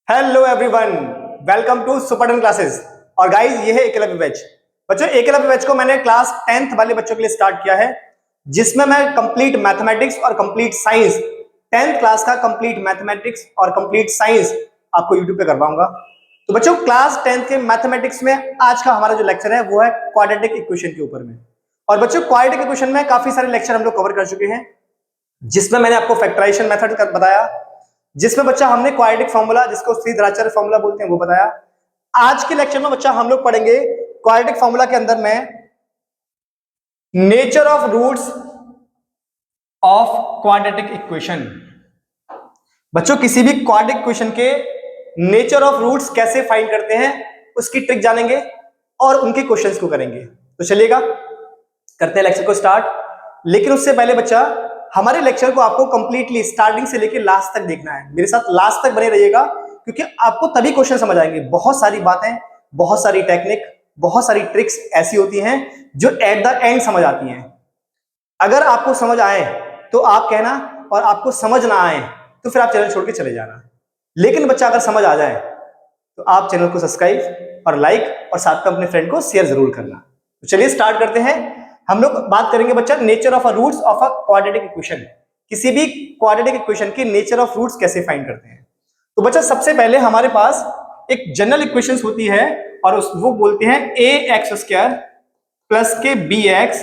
Hello everyone, welcome to super classes. और guys, ये है एकलव्य बैच। बच्चों, एकलव्य बैच को मैंने क्लास 10th वाले बच्चों के लिए स्टार्ट किया है, जिसमें मैं कंप्लीट मैथमेटिक्स और कंप्लीट साइंस 10th क्लास का कंप्लीट मैथमेटिक्स और कंप्लीट साइंस आपको यूट्यूब पे करवाऊंगा। तो बच्चों, क्लास 10th के मैथमेटिक्स में आज का हमारा जो लेक्चर है वो है क्वाड्रेटिक इक्वेशन के ऊपर में। और बच्चों, क्वाड्रेटिक इक्वेशन में काफी सारे लेक्चर हम लोग कवर कर चुके हैं, जिसमें मैंने आपको फैक्टराइजेशन मेथड बताया, जिसमें बच्चा हमने क्वाड्रेटिक फॉर्मूला, जिसको श्रीधराचार्य फॉर्मूला बोलते हैं, वो बताया। आज के लेक्चर में बच्चा हम लोग पढ़ेंगे क्वाड्रेटिक फॉर्मूला के अंदर में nature of roots of quadratic equation. बच्चों, किसी भी क्वाड्रेटिक इक्वेशन के नेचर ऑफ रूट्स कैसे फाइंड करते हैं उसकी ट्रिक जानेंगे और उनके क्वेश्चंस को करेंगे। तो चलिएगा, करते हैं लेक्चर को स्टार्ट। लेकिन उससे पहले बच्चा, हमारे लेक्चर को आपको कंप्लीटली स्टार्टिंग से लेकर लास्ट तक देखना है। मेरे साथ लास्ट तक बने रहिएगा, क्योंकि आपको तभी क्वेश्चन समझ आएंगे। बहुत सारी बातें, बहुत सारी टेक्निक, बहुत सारी ट्रिक्स ऐसी होती हैं जो एट द एंड समझ आती हैं। अगर आपको समझ आए तो आप कहना, और आपको समझ ना आए तो फिर आप चैनल छोड़ के चले जाना। लेकिन बच्चा, अगर समझ आ जाए तो आप चैनल को सब्सक्राइब और लाइक और साथ में अपने फ्रेंड को शेयर जरूर करना। तो चलिए स्टार्ट करते हैं। हम लोग बात करेंगे बच्चा nature of a roots of a quadratic equation. किसी भी क्वाड्रेटिक इक्वेशन के नेचर ऑफ रूट्स कैसे फाइंड करते हैं। तो बच्चा, सबसे पहले हमारे पास एक जनरल इक्वेशन होती है, और वो बोलते हैं ए एक्स स्क्वायर प्लस के b x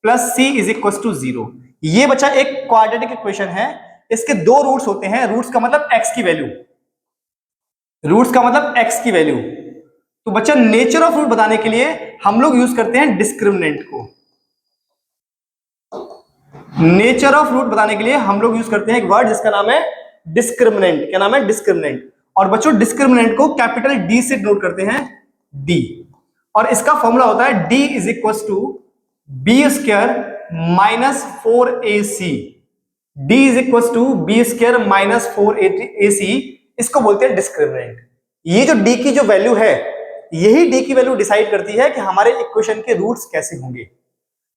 plus c is equal to 0। ये बच्चा एक क्वाड्रेटिक इक्वेशन है। इसके दो रूट्स होते हैं। रूट्स का मतलब एक्स की वैल्यू, रूट्स का मतलब एक्स की वैल्यू। तो बच्चा, नेचर ऑफ रूट बताने के लिए हम लोग यूज करते हैं डिस्क्रिमिनेंट को। नेचर ऑफ रूट बताने के लिए हम लोग यूज करते हैं एक वर्ड जिसका नाम है डिस्क्रिमिनेंट। क्या नाम है? डिस्क्रिमिनेंट। और बच्चों, डिस्क्रिमिनेंट को कैपिटल डी से डिनोट करते हैं, डी। और इसका फॉर्मूला होता है d is equal to b square minus 4ac। D is equal to b square minus 4ac, इसको बोलते हैं डिस्क्रिमिनेंट। ये जो डी की जो वैल्यू है, यही डी की वैल्यू डिसाइड करती है कि हमारे इक्वेशन के रूट्स कैसे होंगे,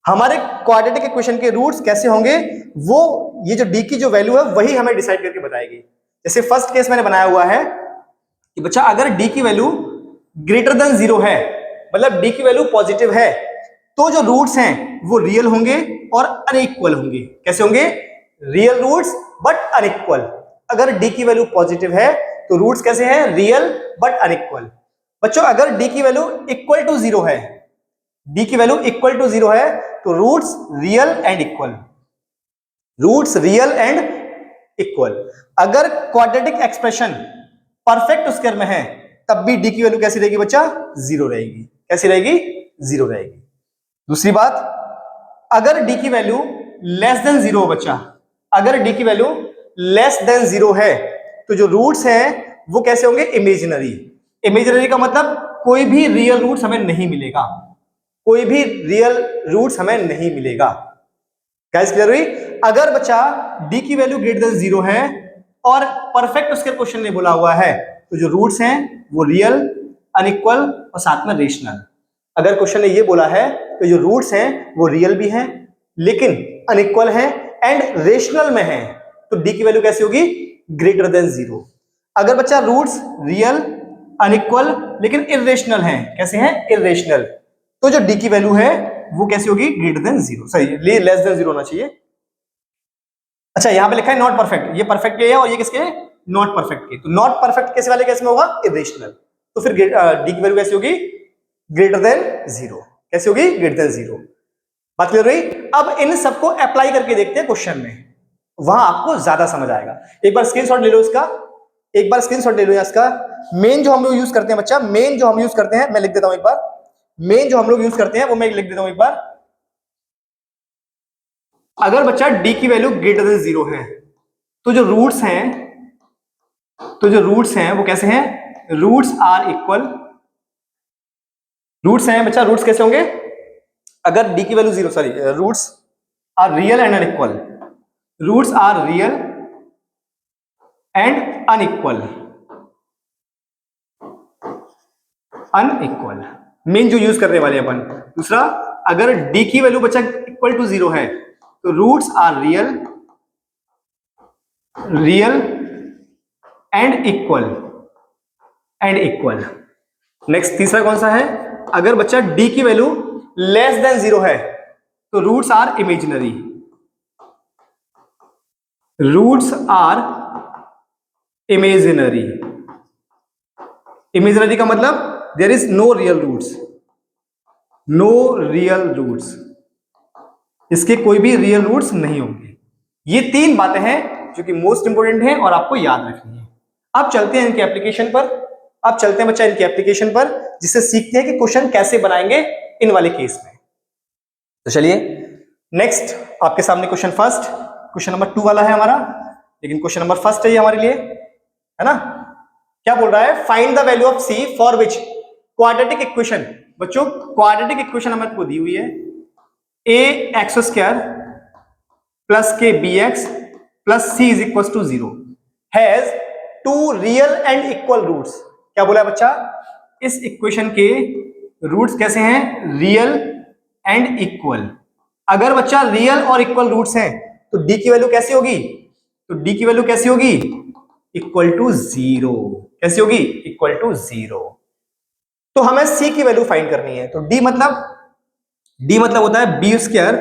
हमारे क्वाड्रेटिक इक्वेशन के रूट्स कैसे होंगे। वो ये जो डी की जो वैल्यू है वही हमें डिसाइड करके बताएगी। जैसे फर्स्ट केस मैंने बनाया हुआ है कि बच्चा, अगर डी की वैल्यू ग्रेटर देन 0 है, मतलब डी की वैल्यू पॉजिटिव है, तो जो रूट्स हैं वो रियल होंगे और अनइक्वल होंगे। कैसे होंगे? Real roots but unequal. अगर डी की वैल्यू पॉजिटिव है तो रूट्स कैसे हैं? Real but unequal. बच्चों, अगर डी की वैल्यू इक्वल टू 0 है, डी की वैल्यू इक्वल टू 0 है, तो roots real and equal. Roots real and equal. अगर क्वाड्रेटिक एक्सप्रेशन परफेक्ट स्क्वायर में है, तब भी डी की वैल्यू कैसी रहेगी बच्चा? 0 रहेगी। कैसी रहेगी? 0 रहेगी। दूसरी बात, अगर डी की वैल्यू लेस देन 0 हो बच्चा, अगर डी की वैल्यू लेस देन 0 है, तो जो रूट्स हैं वो कैसे होंगे? इमेजिनरी। इमेजिनरी का मतलब कोई भी रियल रूट्स हमें नहीं मिलेगा, कोई भी रियल रूट्स हमें नहीं मिलेगा। गाइस, क्लियर हुई? अगर बच्चा डी की वैल्यू ग्रेटर देन 0 है और परफेक्ट उसके क्वेश्चन ने बोला हुआ है, तो जो रूट्स हैं वो रियल, अनइक्वल और साथ में रेशनल। अगर क्वेश्चन ने ये बोला है तो जो रूट्स हैं वो रियल भी हैं, लेकिन अनइक्वल हैं एंड रेशनल में हैं, तो डी की वैल्यू कैसी होगी? Greater than 0। अगर बच्चा रूट्स रियल, अनइक्वल लेकिन इर्रेशनल हैं, कैसे हैं? इर्रेशनल, तो जो डी की वैल्यू है वो कैसी होगी? ग्रेटर देन 0, सही, लेस देन 0 होना चाहिए। अच्छा, यहां पे लिखा है नॉट परफेक्ट। ये परफेक्ट के है और ये किसके? नॉट परफेक्ट के। तो नॉट परफेक्ट केस वाले केस में होगा इरेशनल। तो फिर डी की वैल्यू कैसी होगी? Greater than 0। कैसी होगी? Greater than 0। बात क्लियर हुई? अब इन सबको अप्लाई करके देखते हैं क्वेश्चन में, वहां आपको ज्यादा समझ आएगा। एक बार स्क्रीनशॉट ले लो इसका, एक बार स्क्रीनशॉट ले लो इसका। मेन जो हम लोग यूज करते हैं बच्चा, मेन जो हम यूज करते हैं, मैं लिख देता हूं एक बार। मेन जो हम लोग यूज करते हैं वो मैं लिख देता हूं एक बार। अगर बच्चा डी की वैल्यू ग्रेटर देन 0 है, तो जो रूट्स हैं वो कैसे हैं? Roots are equal. रूट्स हैं बच्चा, रूट्स कैसे होंगे? अगर डी की value 0, sorry, roots are real and unequal. Roots are real and unequal. Unequal मेन जो यूज करने वाले अपन। दूसरा, अगर डी की वैल्यू बच्चा इक्वल टू 0 है, तो roots are real and equal. And equal. Next तीसरा कौन सा है, अगर बच्चा d की वैल्यू लेस देन 0 है तो roots are imaginary. Roots are imaginary. Imaginary का मतलब there is no real roots, no real roots, इसके कोई भी रियल रूट्स नहीं होंगे। ये तीन बातें हैं जो कि मोस्ट इंपोर्टेंट हैं और आपको याद रखनी है। अब चलते हैं इनके एप्लीकेशन पर। अब चलते हैं बच्चा इनके एप्लीकेशन पर, जिससे सीखते हैं कि क्वेश्चन कैसे बनाएंगे इन वाले केस में। तो चलिए नेक्स्ट आपके सामने क्वेश्चन फर्स्ट, क्वेश्चन नंबर 2 वाला है हमारा, लेकिन क्वेश्चन नंबर फर्स्ट है ये हमारे लिए, है ना। क्या बोल रहा है, find the value of c for which quadratic equation. बच्चों क्वाड्रेटिक इक्वेशन हमें आपको दी हुई है, ए एक्स स्क्वायर प्लस के b x plus c is equal to 0 has two real and equal roots. क्या बोला है बच्चा, इस इक्वेशन के रूट्स कैसे हैं, रियल एंड इक्वल। अगर बच्चा रियल और इक्वल रूट्स हैं तो डी की वैल्यू कैसी होगी, तो डी की वैल्यू कैसी होगी, इक्वल टू 0। कैसी होगी, इक्वल टू 0। तो हमें सी की वैल्यू फाइंड करनी है। तो डी मतलब होता है b square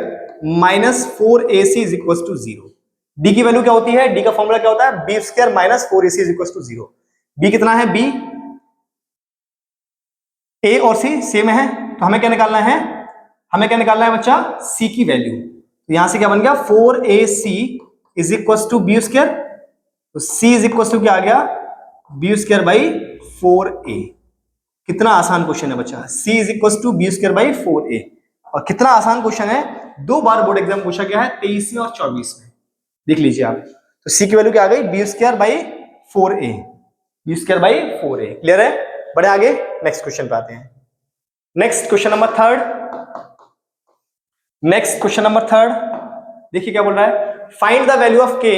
minus 4ac is equal to 0। D की वैल्यू क्या होती है, डी का फॉर्मूला क्या होता है, b square minus 4ac is equal to 0। B कितना है, बी, ए और सी सेम है, तो हमें क्या निकालना है, हमें क्या निकालना है बच्चा, सी की वैल्यू। तो यहां से क्या बन गया, 4ac is equal to b square, तो c इज इक्वल टू क्या आ गया, बी स्क्वायर बाई 4a। कितना आसान क्वेश्चन है बच्चा, c is equal to b square by 4a। और कितना आसान क्वेश्चन है, 2 बार बोर्ड एग्जाम पूछा गया है, 23 और 24 में। देख लीजिए आप, तो c की वैल्यू क्या आ गई, b square by 4a, b square by 4a। Clear है, बढ़े आगे नेक्स्ट क्वेश्चन पे आते हैं। Next question number third, next question number third देखिए क्या बोल रहा है, find the value of k।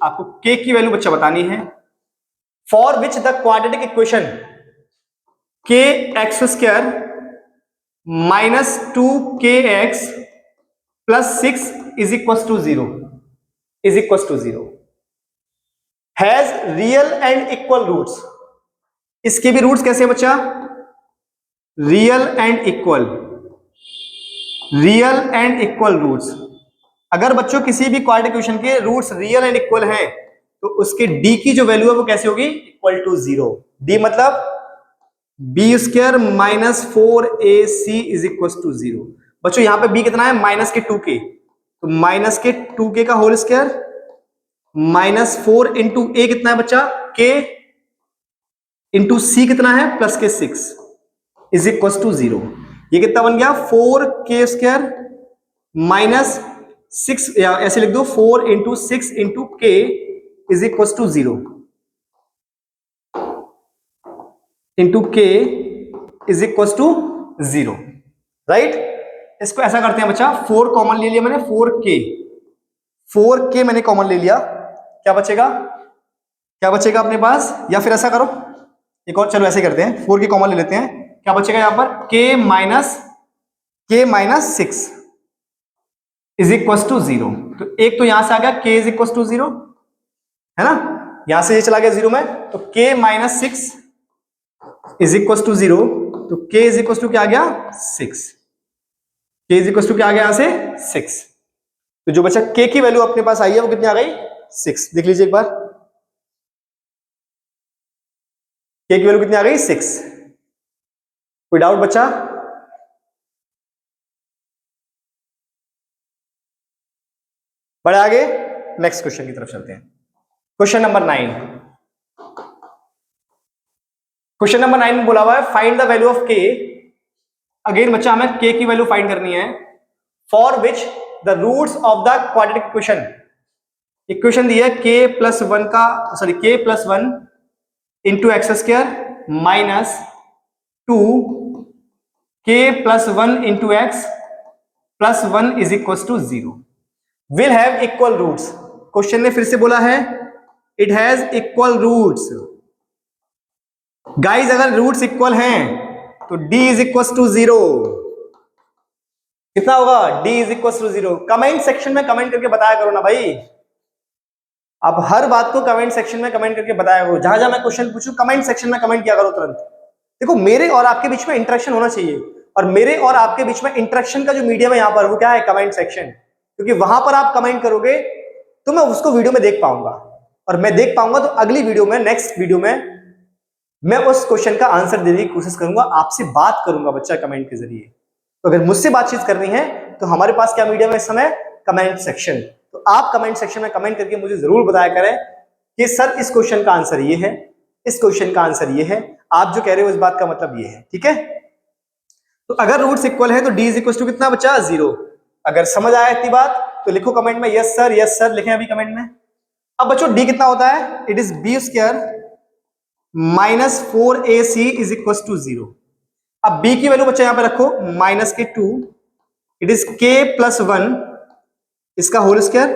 आपको k की वैल्यू बच्चा बतानी है, for which the quadratic equation k x square minus 2kx plus 6 is equal to 0 is equal to 0 has real and equal roots. इसके भी रूट्स कैसे हैं बच्चा, real and equal, real and equal roots. अगर बच्चों किसी भी क्वाड्रेटिक इक्वेशन के रूट्स रियल एंड इक्वल हैं तो उसके d की जो वैल्यू है वो कैसी होगी, इक्वल टू 0। d मतलब b square minus 4ac is equal to 0। बच्चों यहां पे b कितना है, माइनस के 2k, तो माइनस के 2k का whole square minus 4 into a कितना है बच्चा, k इंटू c कितना है, प्लस के 6 इज इक्वल टू 0। ये कितना बन गया, 4k स्क्वायर माइनस 6, या ऐसे लिख दो 4 into 6 into k is equal to 0 into k is equal to 0, right. इसको ऐसा करते हैं बच्चा, 4 कॉमन ले लिया मैंने, 4k मैंने कॉमन ले लिया, क्या बचेगा, क्या बचेगा अपने पास, या फिर ऐसा करो एक और, चलो ऐसे करते हैं, 4k कॉमन ले लेते हैं, क्या बचेगा यहां पर, k minus 6 is equal to 0। तो एक तो यहां से आ गया k इज इक्वल टू 0, है ना, यहां से ये चला गया 0 में, तो k minus 6 is equal to 0, तो k इज इक्वल टू क्या आ गया, 6, k इज इक्वल टू क्या आ गया यहां से, 6। तो जो बच्चा k की वैल्यू अपने पास आई है वो कितनी आ गई, 6। देख लीजिए एक बार, k की वैल्यू कितनी आ गई, 6। कोई डाउट बच्चा, बढ़े आगे नेक्स्ट क्वेश्चन की तरफ चलते हैं। क्वेश्चन नंबर 9, क्वेश्चन नंबर 9 में बोला हुआ है find the value of k। Again बच्चा हमें k की वैल्यू फाइंड करनी है, for which the roots of the quadratic equation. Equation दी है k प्लस 1 का, sorry k plus 1 into x square minus 2k plus 1 into x plus 1 is equal to 0 will have equal roots. Question ने फिर से बोला है it has equal roots. Guys अगर roots equal हैं तो d इज इक्वल टू 0। कितना होगा, d is equal to 0। Comment section में कमेंट करके बताया करो ना भाई, आप हर बात को कमेंट सेक्शन में कमेंट करके बताया करो, जहां जहां मैं क्वेश्चन पूछूं कमेंट सेक्शन में कमेंट किया करो तुरंत। देखो मेरे और आपके बीच में इंटरेक्शन होना चाहिए, और मेरे और आपके बीच में इंटरेक्शन का जो मीडियम है यहाँ पर वो क्या है, कमेंट सेक्शन। क्योंकि वहां पर आप कमेंट करोगे तो मैं उसको वीडियो में देख पाऊंगा, और मैं देख पाऊंगा तो अगली वीडियो में, नेक्स्ट वीडियो में मैं उस क्वेश्चन का आंसर देने की कोशिश करूंगा, आपसे बात करूंगा बच्चा कमेंट के जरिए। तो अगर मुझसे बातचीत करनी है तो हमारे पास क्या मीडियम है इस समय, कमेंट सेक्शन। तो आप कमेंट सेक्शन में कमेंट करके मुझे जरूर बताया करें कि सर इस क्वेश्चन का आंसर ये है, इस क्वेश्चन का आंसर ये है, आप जो कह रहे हो इस बात का मतलब ये है, ठीक है। तो अगर रूट्स इक्वल है तो डी इज इक्वल टू कितना बच्चा, 0। अगर समझ आया इतनी बात तो लिखो कमेंट में यस सर लिखें अभी कमेंट में। अब बच्चों डी कितना होता है, it is b square minus 4ac is equal to 0। अब b की वैल्यू बच्चा यहां पे रखो माइनस के 2, इट इज k प्लस 1 इसका whole square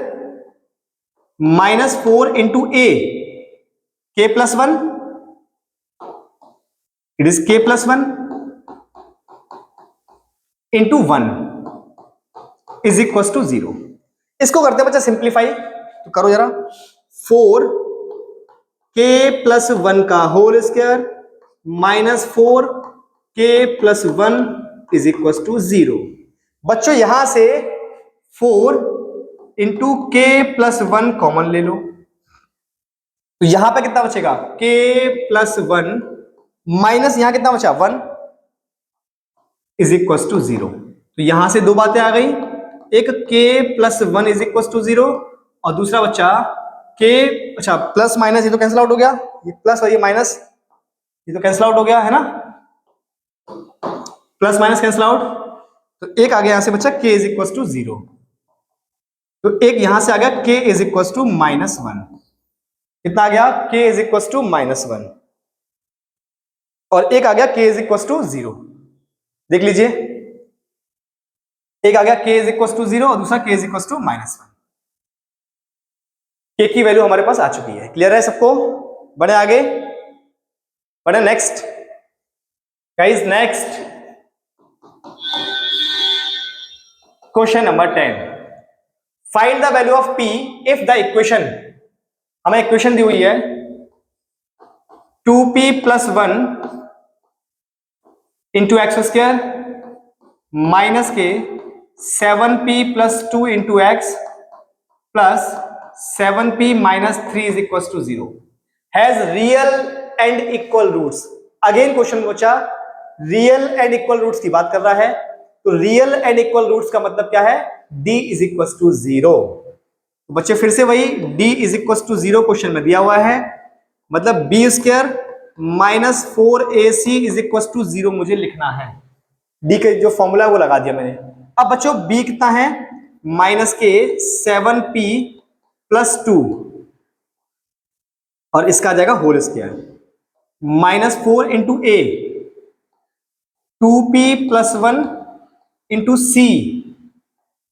minus 4 into a, k plus 1 it is k plus 1 into 1 is equal to 0। इसको करते हैं बच्चा सिंप्लीफाई, तो करो जरा, 4k प्लस 1 का whole square minus 4k plus 1 is equal to 0। बच्चों यहां से 4 इंटू k प्लस 1 कॉमन ले लो, तो यहां पे कितना बचेगा, k प्लस 1 माइनस यहां कितना बचा 1 इज इक्वल टू 0। तो यहां से दो बातें आ गई, एक k plus 1 is equal to 0 और दूसरा बच्चा k, अच्छा प्लस माइनस ये तो कैंसिल आउट हो गया, ये प्लस और ये माइनस ये तो कैंसिल आउट हो गया है ना, प्लस माइनस कैंसिल आउट, तो एक आ गया यहां से बच्चा k इज इक्वल टू 0, तो एक यहां से आ गया k is equal to minus 1। कितना आ गया, k is equal to minus 1, और एक आ गया k इज इक्वल टू 0। देख लीजिए, एक आ गया k इज इक्वल टू 0 और दूसरा k is equal to minus 1। k की वैल्यू हमारे पास आ चुकी है। क्लियर है सबको, बढ़े आगे, बढ़े next guys, next question number 10, find the value of p if the equation, हमें इक्वेशन दी हुई है 2p plus 1 into x square minus के 7p plus 2 into x plus 7p minus 3 is equal to 0 has real and equal roots. Again question बच्चा real and equal roots की बात कर रहा है, तो रियल एंड इक्वल रूट्स का मतलब क्या है, d इज इक्वल टू 0। तो बच्चे फिर से वही d is equal to 0 question में दिया हुआ है, मतलब b square minus 4ac is equal to 0 मुझे लिखना है। d का जो फॉर्मूला है वो लगा दिया मैंने। अब बच्चों b कितना है, माइनस के 7p प्लस 2 और इसका आ जाएगा whole square minus 4 into a 2p plus 1 into c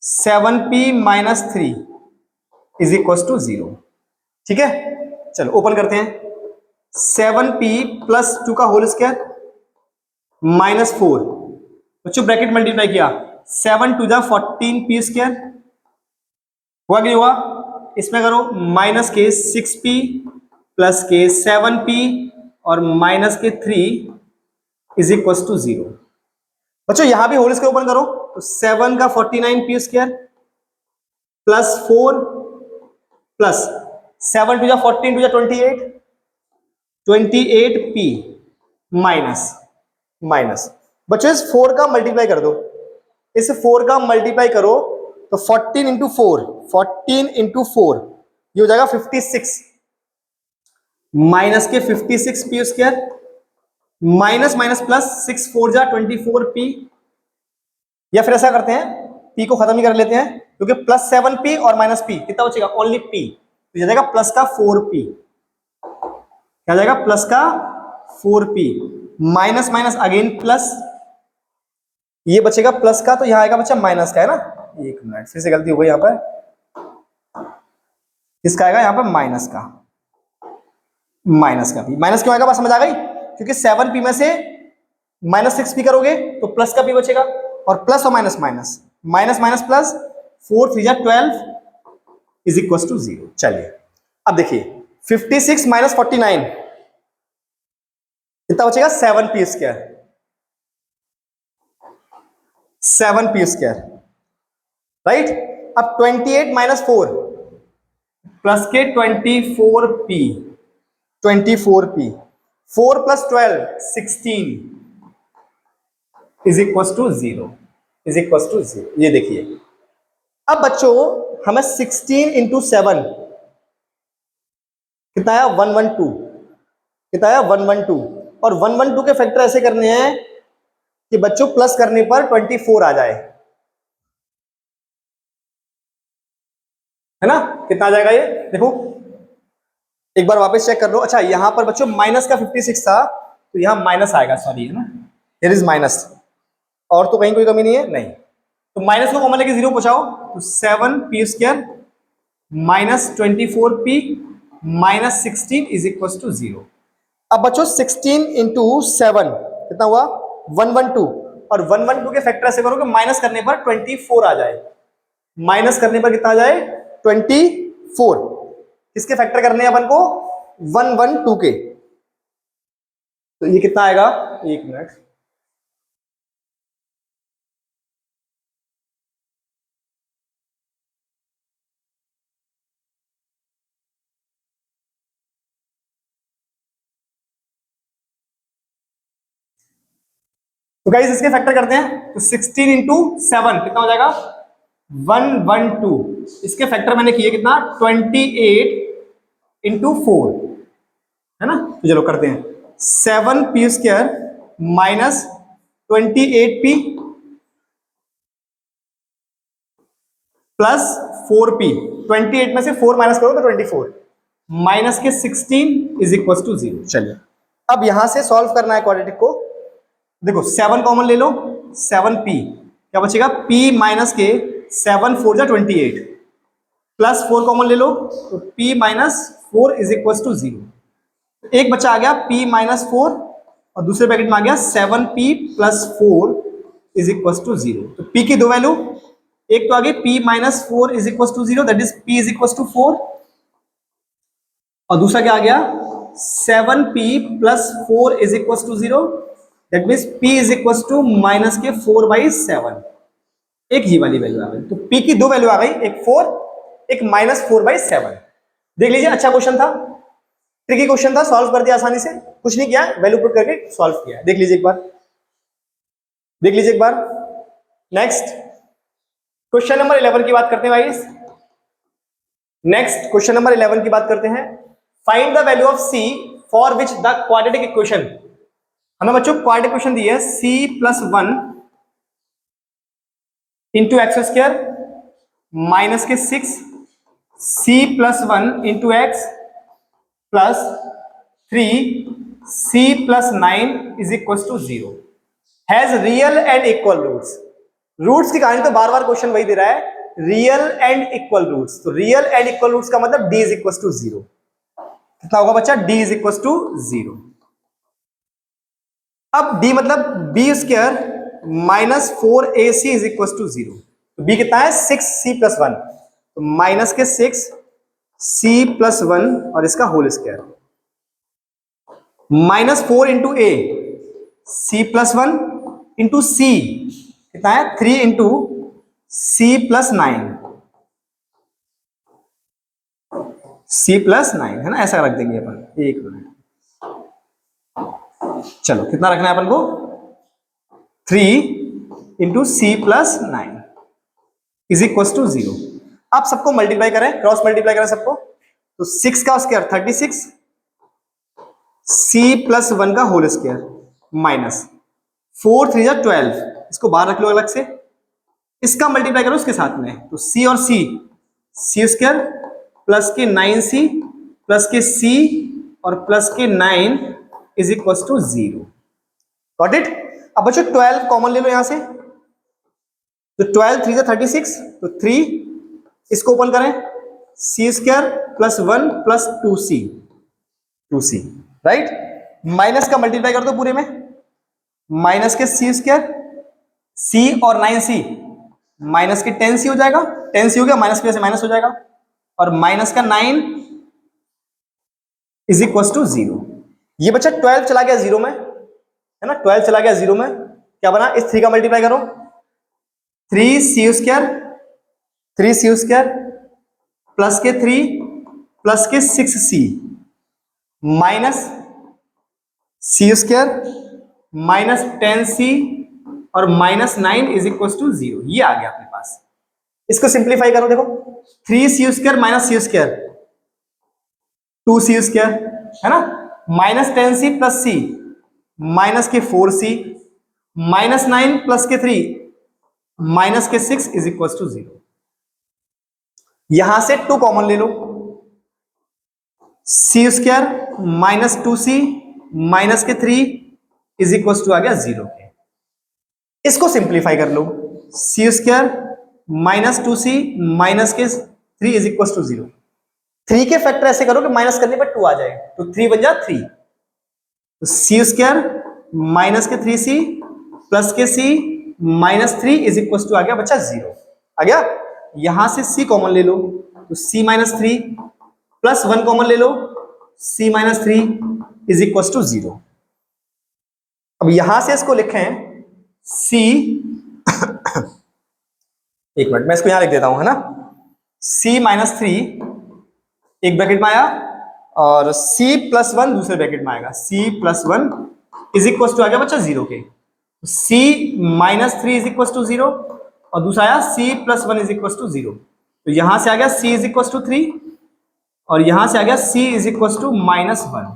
7p minus 3 is equal to 0। ठीक है, चलो ओपन करते हैं, 7p प्लस 2 का होल स्क्वायर माइनस 4, बच्चों ब्रैकेट मल्टीप्लाई किया, 7 टू जा 14p स्क्वायर हुआ कि हुआ, इसमें करो माइनस के 6p प्लस के 7p और माइनस के 3 इज इक्वल टू 0। बच्चों यहां भी होल स्क्वायर ओपन करो, तो 7 का 49p square plus 4 plus 7 to जा 14 टू जा 28p माइनस माइनस, बच्चों इस 4 का मल्टीप्लाई कर दो, इस 4 का मल्टीप्लाई करो तो 14 इंटू 4 ये हो जाएगा 56 माइनस के 56p square minus minus plus 6 4 जा 24p, या फिर ऐसा करते हैं p को खत्म ही कर लेते हैं, क्योंकि प्लस 7p और माइनस p कितना बचेगा, ओनली p, तो जाएगा प्लस का 4p, क्या जाएगा प्लस का 4p minus minus again plus, ये बचेगा प्लस का, तो यहां आएगा बच्चा माइनस का, है ना, एक मिनट फिर से गलती हो गई यहां पर, इसका आएगा यहां पर माइनस का p, माइनस क्यों आएगा, बात समझ आ गई, क्योंकि 7p में से माइनस 6p करोगे तो प्लस का p बचेगा, और प्लस और minus minus minus minus plus 4 3 जा 12 इज इक्वल टू 0। चलिए अब देखिए 56 माइनस 49 कितना बचेगा, 7p², 7p², राइट। अब 28 माइनस 4 प्लस के 24p, 24p, 4 plus 12 16 is equal to 0, is equal to 0। ये देखिए अब बच्चों हमें 16 इंटू 7 कितना आया, 112, कितना आया 112, और 112 के फैक्टर ऐसे करने हैं कि बच्चों प्लस करने पर 24 आ जाए, है ना। कितना आ जाएगा ये देखो, एक बार वापस चेक कर लो। अच्छा यहां पर बच्चों माइनस का 56 था तो यहां माइनस आएगा, सॉरी, है ना, हियर इज माइनस, और तो कहीं कोई कमी नहीं है, नहीं, तो माइनस को कॉमन लेके 0 पहुंचाओ, तो 7p² minus 24p minus 16 is equal to 0। अब बच्चों 16 इंटू 7 कितना हुआ, 112, और 112 के फैक्टर ऐसे करो कि माइनस करने पर 24 आ जाए, माइनस करने पर कितना आ जाए, 24। किसके फैक्टर करने हैं अपन को, 112 के, तो ये कितना आएगा, एक मिनट, तो गाइस इसके फैक्टर करते हैं, तो 16 इंटू 7 कितना हो जाएगा, 112, इसके फैक्टर मैंने किए कितना, 28 इंटू 4, है ना, तो चलो करते हैं, 7p² minus 28p plus 4p, 28 में से 4 माइनस करो तो 24, माइनस के 16 इज इक्वल टू 0। चलिए अब यहां से सॉल्व करना है क्वाड्रेटिक को, देखो 7 कॉमन ले लो, 7p क्या बचेगा, p माइनस के 7 4 जा 28, प्लस 4 कॉमन ले लो, तो p minus 4 is equal to 0। एक बच्चा आ गया p माइनस 4, और दूसरे ब्रैकेट में आ गया 7p plus 4 is equal to 0। तो p की दो वैल्यू, एक तो आ गई p minus 4 is equal to 0, that is p is equal to 4, और दूसरा क्या आ गया, 7p plus 4 is equal to 0, that means p is equal to minus के 4/7, एक ही वाली वैल्यू आ गई। तो p की दो वैल्यू आ गई, एक 4, एक माइनस 4/7। देख लीजिए अच्छा क्वेश्चन था, ट्रिकी क्वेश्चन था, सॉल्व कर दिया आसानी से, कुछ नहीं किया, वैल्यू पुट करके सॉल्व किया, देख लीजिए एक बार, देख लीजिए एक बार। नेक्स्ट क्वेश्चन नंबर 11 की बात करते हैं भाई, नेक्स्ट क्वेश्चन नंबर 11 की बात करते हैं, find the value of c for which the quadratic equation, हमें बच्चों क्वाड्रेटिक इक्वेशन दी है, c plus 1 into x² minus के 6 c plus 1 into x plus 3c plus 9 is equal to 0, has real and equal roots. Roots की कहानी तो बार बार question वही दे रहा है, रियल एंड इक्वल रूट्स, तो रियल एंड इक्वल रूट्स का मतलब d इज इक्वल टू 0, कितना होगा बच्चा, d इज इक्वल टू 0। अब d मतलब b² minus 4ac is equal to 0, तो b कितना है, 6c प्लस 1, तो माइनस के 6c प्लस 1 और इसका whole square, minus 4 into a, c plus 1 into c कितना है, 3 into c plus 9, c plus 9, है ना, ऐसा रख देंगे अपन, एक मिनट, चलो कितना रखना है अपन को, 3 into c plus 9 is equal to 0। आप सबको मल्टीप्लाई करें, क्रॉस मल्टीप्लाई करें सबको, तो 6 का स्क्वायर 36, c प्लस 1 का होल स्क्वायर माइनस 4 3 जा 12, इसको बाहर रख लो अलग से, इसका मल्टीप्लाई करो इसके साथ में, तो c और c स्क्वायर प्लस के 9c प्लस के c और प्लस के 9 is equal to 0। Got it. अब बच्चों 12 कॉमन ले लो यहां से, तो 12 3 जा 36, तो 3, इसको ओपन करें, c square plus 1 plus 2c, right, minus का मल्टीप्लाई कर दो पूरे में, माइनस के c स्क्वायर, c और 9c माइनस के 10c हो जाएगा, 10c हो गया, माइनस की वजह से माइनस हो जाएगा, और माइनस का 9 इज इक्वल टू 0। ये बच्चा 12 चला गया 0 में, है ना, 12 चला गया 0 में, क्या बना, इस 3 का मल्टीप्लाई करो, 3c square, 3c square plus के 3 प्लस के 6c minus c square minus 10c और माइनस 9 इज इक्वल टू 0। ये आ गया अपने पास। इसको सिंप्लीफाई करो, देखो 3c square minus c square 2c square, है ना, minus 10c plus c minus के 4c माइनस 9 प्लस के 3 माइनस के 6 इज इक्वल टू 0। यहां से 2 कॉमन ले लो, c square minus 2c minus के 3 इज इक्वल टू आ गया 0 के। इसको सिंप्लीफाई कर लो, c square minus 2c minus के 3 इज इक्वल टू 0। 3 के फैक्टर ऐसे करो कि माइनस करने पर 2 आ जाए, तो 3 बन जाए 3, तो c स्क्वायर माइनस के 3c प्लस के c minus 3 is equal to आ गया बच्चा 0 आ गया। यहां से c कॉमन ले लो, तो c माइनस 3 प्लस 1 कॉमन ले लो, c minus 3 is equal to 0। अब यहां से इसको लिखें c एक मिनट मैं इसको यहां लिख देता हूं, है ना, c माइनस 3 एक ब्रैकेट में आया और c प्लस 1 दूसरे ब्रैकेट में आएगा, c plus 1 is equal to आ गया बच्चा 0 के। c minus 3 is equal to 0 और दूसरा आया c plus 1 is equal to 0। तो यहां से आ गया c इज इक्वल टू 3 और यहां से आ गया c is equal to minus 1।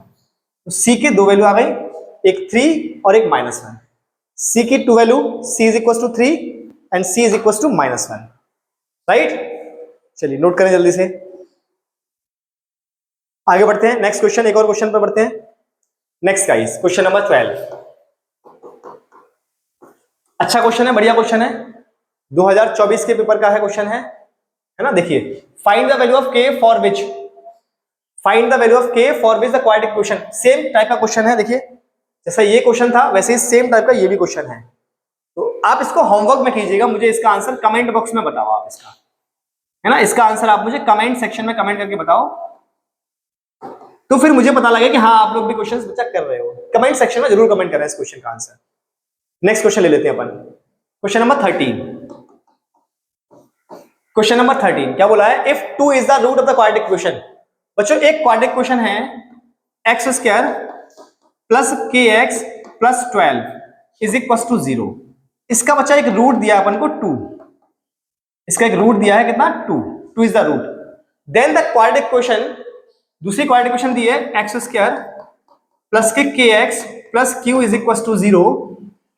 तो c के 2 वैल्यू आ गई, एक 3 और एक माइनस 1। c की 2 value, c is equal to 3 and c is equal to minus 1, right. चलिए नोट करें जल्दी से, आगे बढ़ते हैं नेक्स्ट क्वेश्चन, एक और क्वेश्चन पर बढ़ते हैं। Next guys question number 12। अच्छा क्वेश्चन है, बढ़िया क्वेश्चन है, 2024 के पेपर का है क्वेश्चन है ना। देखिए, find the value of k for which, find the value of k for which the quadratic equation. Same type का क्वेश्चन है, देखिए जैसा ये क्वेश्चन था वैसे ही सेम टाइप का ये भी क्वेश्चन है। तो आप इसको होमवर्क में कीजिएगा, मुझे इसका आंसर कमेंट बॉक्स में बताओ आप इसका, है ना, इसका आंसर आप मुझे कमेंट सेक्शन में कमेंट करके बताओ, तो फिर मुझे पता लगे कि हाँ आप लोग भी क्वेश्चंस बच्चा कर रहे हो। कमेंट सेक्शन में जरूर कमेंट करें इस क्वेश्चन का आंसर। नेक्स्ट क्वेश्चन ले लेते हैं अपन, क्वेश्चन नंबर 13। क्वेश्चन नंबर 13 क्या बोला है, if 2 is the root of the quadratic equation. बच्चों एक क्वाड्रेटिक इक्वेशन है x square plus k x plus 12 is equal to 0। इसका बच्चा एक रूट दिया अपन को 2, इसका एक रूट दिया है कितना 2 is the root. Then the quadratic equation, दूसरी क्वाड्रेटिक इक्वेशन दी है x square plus k x plus q is equal to 0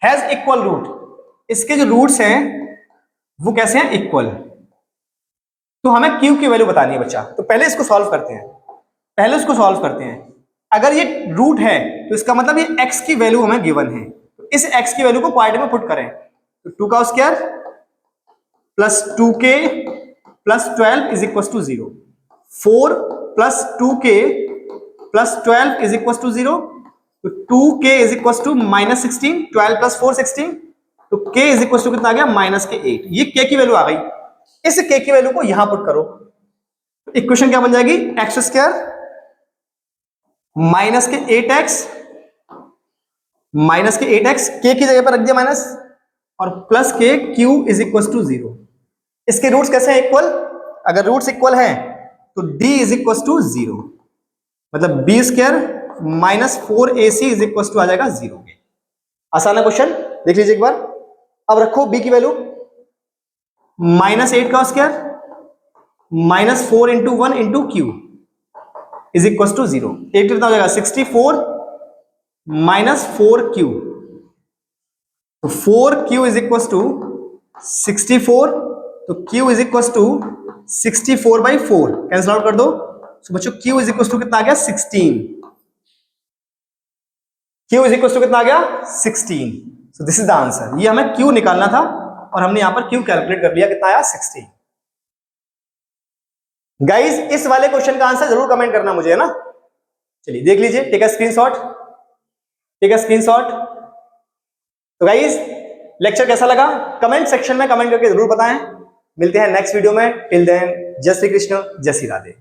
has equal root. इसके जो रूट्स हैं वो कैसे हैं, इक्वल। तो हमें q की वैल्यू बतानी है बच्चा, तो पहले इसको सॉल्व करते हैं, पहले इसको सॉल्व करते हैं। अगर ये रूट है तो इसका मतलब ये x की वैल्यू हमें गिवन है, तो इस x की वैल्यू को क्वाड्रेटिक में पुट करें, तो 2 का square plus 2k plus 12 is equal to 0, 4 plus 2k plus 12 is equal to 0, तो 2k is equal to minus 16, 12 plus 4 16, तो k इज इक्वल टू कितना आ गया माइनस के 8। ये k की वैल्यू आ गई, इस k की वैल्यू को यहां पुट करो, तो इक्वेशन क्या बन जाएगी, एक्स स्क्वायर माइनस के 8x माइनस के 8x, k की जगह पर रख दिया माइनस, और प्लस के q इज इक्वल टू 0। इसके रूट्स कैसे हैं, इक्वल। अगर रूट्स इक्वल हैं तो d इज इक्वल टू 0, मतलब b square minus 4ac is equal to आ जाएगा 0 के। आसान है क्वेश्चन, देख लीजिए एक बार। अब रखो b की वैल्यू, माइनस 8 का square minus 4 into 1 into q is equal to 0। 8 कितना हो जाएगा 64 माइनस 4q, तो 4q इज इक्वल टू 64, तो q is equal to 64/4 cancel out कर दो, तो बच्चों q इज इक्वल टू कितना आ गया 16, q इज इक्वल टू कितना आ गया 16। So this is the answer. ये हमें q निकालना था और हमने यहां पर q कैलकुलेट कर लिया, कितना आया 16। गाइज इस वाले क्वेश्चन का आंसर जरूर कमेंट करना मुझे, है ना। चलिए देख लीजिए, take a screenshot, take a screenshot. तो गाइज लेक्चर कैसा लगा कमेंट सेक्शन में कमेंट करके जरूर बताएं। मिलते हैं नेक्स्ट वीडियो में, टिल देन जय श्री कृष्ण, जय श्री राधे।